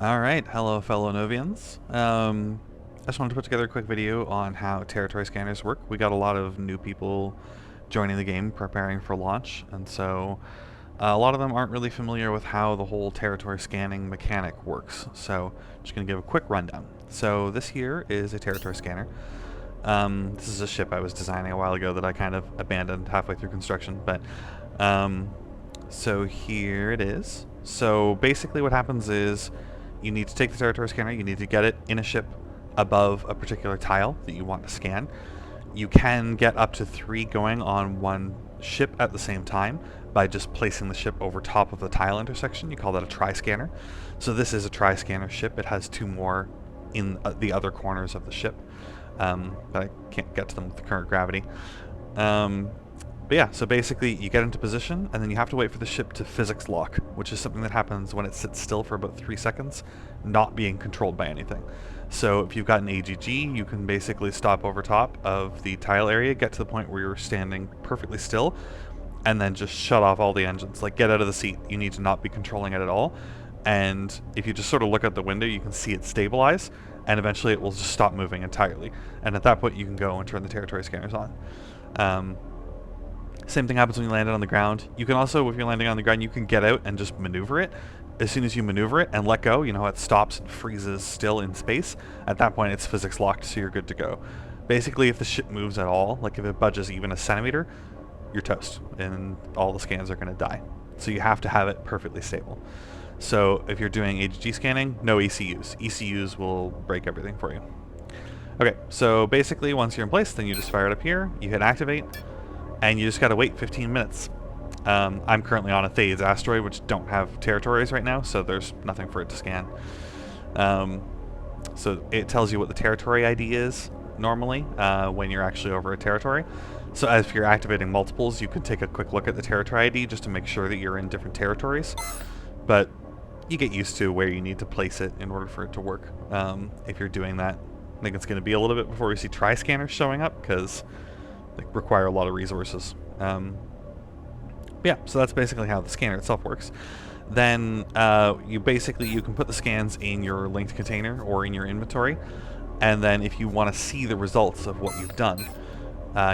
Alright, hello fellow Novians. I just wanted to put together a quick video on how territory scanners work. We got a lot of new people joining the game preparing for launch, and so a lot of them aren't really familiar with how the whole territory scanning mechanic works. So I'm just going to give a quick rundown. So this here is a territory scanner. This is a ship I was designing a while ago that I kind of abandoned halfway through construction, but so here it is. So basically what happens is you need to take the territory scanner, you need to get it in a ship above a particular tile that you want to scan. You can get up to 3 going on one ship at the same time by just placing the ship over top of the tile intersection. You call that a tri-scanner. So this is a tri-scanner ship. It has 2 more in the other corners of the ship, but I can't get to them with the current gravity. But yeah, so basically you get into position and then you have to wait for the ship to physics lock, which is something that happens when it sits still for about 3 seconds, not being controlled by anything. So if you've got an AGG, you can basically stop over top of the tile area, get to the point where you're standing perfectly still, and then just shut off all the engines. Like, get out of the seat. You need to not be controlling it at all. And if you just sort of look out the window, you can see it stabilize, and eventually it will just stop moving entirely. And at that point, you can go and turn the territory scanners on. Same thing happens when you land it on the ground. You can also, if you're landing on the ground, you can get out and just maneuver it. As soon as you maneuver it and let go, you know how it stops and freezes still in space. At that point, it's physics locked, so you're good to go. Basically, if the ship moves at all, like if it budges even a centimeter, you're toast, and all the scans are going to die. So you have to have it perfectly stable. So if you're doing AGG scanning, no ECUs. ECUs will break everything for you. Okay, so basically once you're in place, then you just fire it up here, you hit activate, and you just gotta wait 15 minutes. I'm currently on a Thales asteroid, which don't have territories right now, so there's nothing for it to scan. So it tells you what the territory ID is normally when you're actually over a territory. So as if you're activating multiples, you could take a quick look at the territory ID just to make sure that you're in different territories. But you get used to where you need to place it in order for it to work. If you're doing that, I think it's going to be a little bit before we see tri-scanners showing up, because they require a lot of resources. Yeah, so that's basically how the scanner itself works. Then you can put the scans in your linked container or in your inventory, and then if you want to see the results of what you've done,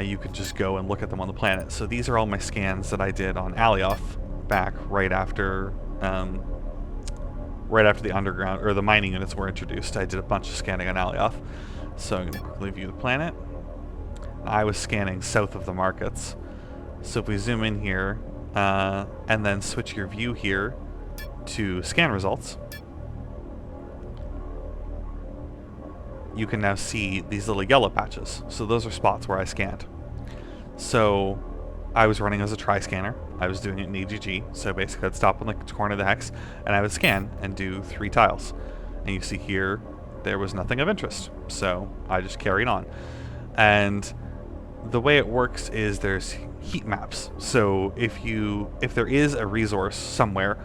you can just go and look at them on the planet. So these are all my scans that I did on Alioth back right after the underground or the mining units were introduced. I did a bunch of scanning on Alioth. So I'm going to quickly view the planet. I was scanning south of the markets. So if we zoom in here and then switch your view here to scan results, you can now see these little yellow patches. So those are spots where I scanned. So I was running as a tri-scanner. I was doing it in AGG. So basically I'd stop on the corner of the hex and I would scan and do 3 tiles. And you see here there was nothing of interest. So I just carried on. And the way it works is there's heat maps. So if there is a resource somewhere,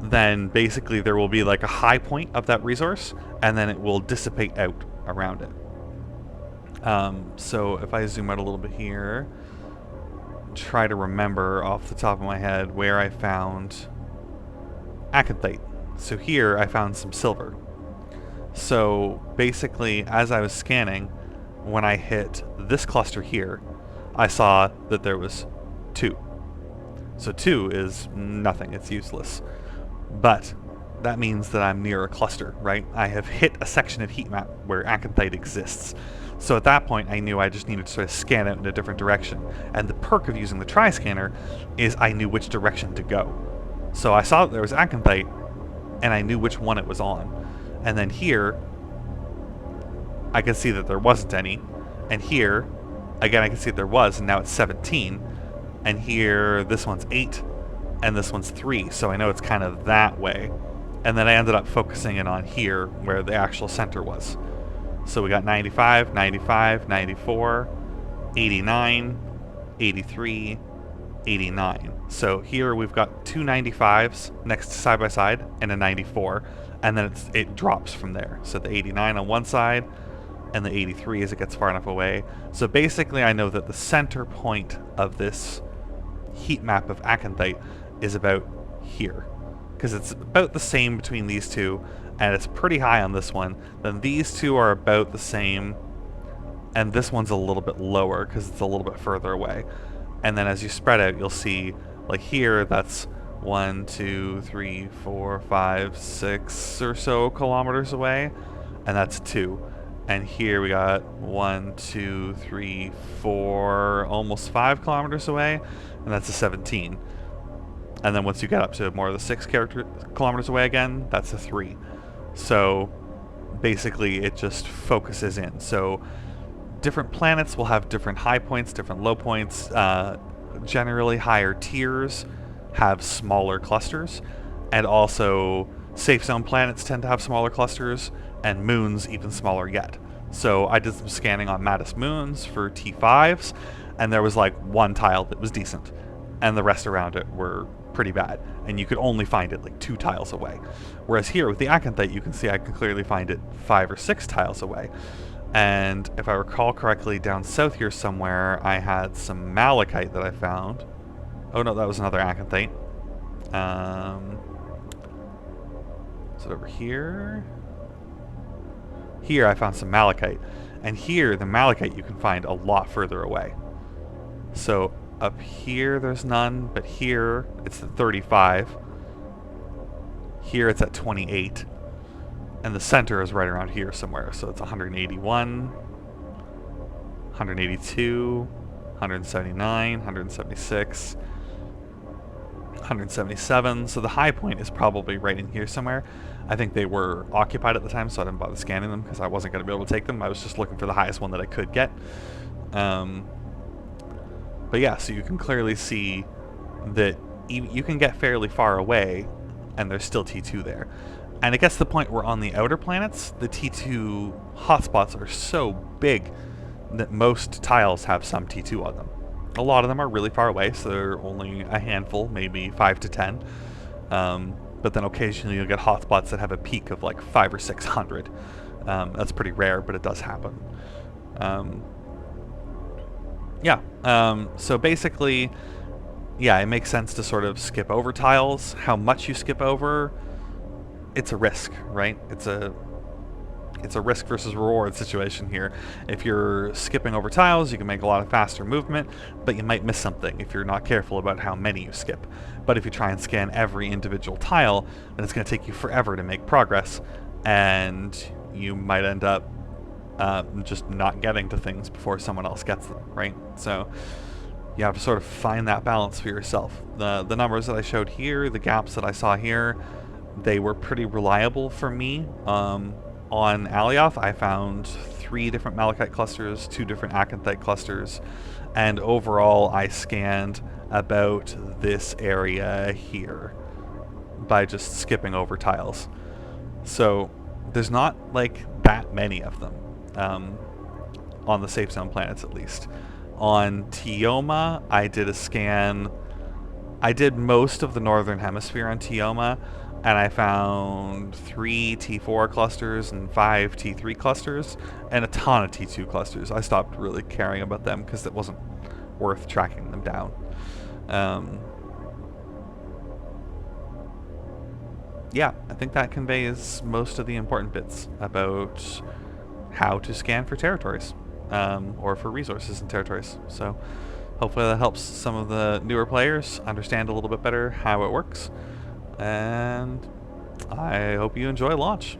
then basically there will be like a high point of that resource, and then it will dissipate out around it. So if I zoom out a little bit here, try to remember off the top of my head where I found acanthite. So here I found some silver. So basically, as I was scanning, when I hit this cluster here, I saw that there was 2. So 2 is nothing, it's useless. But that means that I'm near a cluster, right? I have hit a section of heat map where acanthite exists. So at that point, I knew I just needed to sort of scan it in a different direction. And the perk of using the tri-scanner is I knew which direction to go. So I saw that there was acanthite, and I knew which one it was on. And then here, I could see that there wasn't any. And here, again, I can see that there was, and now it's 17. And here, this one's 8, and this one's 3, so I know it's kind of that way. And then I ended up focusing in on here, where the actual center was. So we got 95, 95, 94, 89, 83, 89. So here we've got 2 95s next to side by side, and a 94, and then it drops from there. So the 89 on one side, and the 83 as it gets far enough away. So basically I know that the center point of this heat map of acanthite is about here, because it's about the same between these two, and it's pretty high on this one, then these two are about the same, and this one's a little bit lower because it's a little bit further away. And then as you spread out, you'll see, like here, that's 1, 2, 3, 4, 5, 6 or so kilometers away, and that's 2. And here we got 1, 2, 3, 4, almost 5 kilometers away, and that's a 17. And then once you get up to more of the 6 kilometers away again, that's a 3. So basically it just focuses in. So different planets will have different high points, different low points. Generally higher tiers have smaller clusters, and also safe zone planets tend to have smaller clusters, and moons even smaller yet. So I did some scanning on Mattis moons for T5s, and there was like one tile that was decent, and the rest around it were pretty bad, and you could only find it like 2 tiles away. Whereas here with the Acanthite, you can see I can clearly find it 5 or 6 tiles away. And if I recall correctly, down south here somewhere, I had some malachite that I found. Oh no, that was another Acanthite. Is it over here? Here I found some malachite. And here, the malachite you can find a lot further away. So up here there's none, but here it's at 35. Here it's at 28. And the center is right around here somewhere, so it's 181, 182, 179, 176, 177, so the high point is probably right in here somewhere. I think they were occupied at the time, so I didn't bother scanning them because I wasn't going to be able to take them. I was just looking for the highest one that I could get. But yeah, so you can clearly see that you can get fairly far away, and there's still T2 there. And it gets to the point where on the outer planets, the T2 hotspots are so big that most tiles have some T2 on them. A lot of them are really far away, so they're only a handful, maybe 5 to 10. But then occasionally you'll get hotspots that have a peak of like 500 or 600. That's pretty rare, but it does happen. So basically, yeah, it makes sense to sort of skip over tiles. How much you skip over, it's a risk, right? It's a risk versus reward situation here. If you're skipping over tiles, you can make a lot of faster movement, but you might miss something if you're not careful about how many you skip. But if you try and scan every individual tile, then it's going to take you forever to make progress, and you might end up just not getting to things before someone else gets them, right? So you have to sort of find that balance for yourself. The numbers that I showed here, the gaps that I saw here, they were pretty reliable for me. On Alioth, I found 3 different malachite clusters, 2 different acanthite clusters, and overall I scanned about this area here by just skipping over tiles. So there's not like that many of them, on the safe zone planets at least. On Tioma, I did a scan. I did most of the northern hemisphere on Tioma, and I found 3 T4 clusters and 5 T3 clusters, and a ton of T2 clusters. I stopped really caring about them because it wasn't worth tracking them down. Yeah, I think that conveys most of the important bits about how to scan for territories, or for resources in territories. So hopefully that helps some of the newer players understand a little bit better how it works. And I hope you enjoy launch.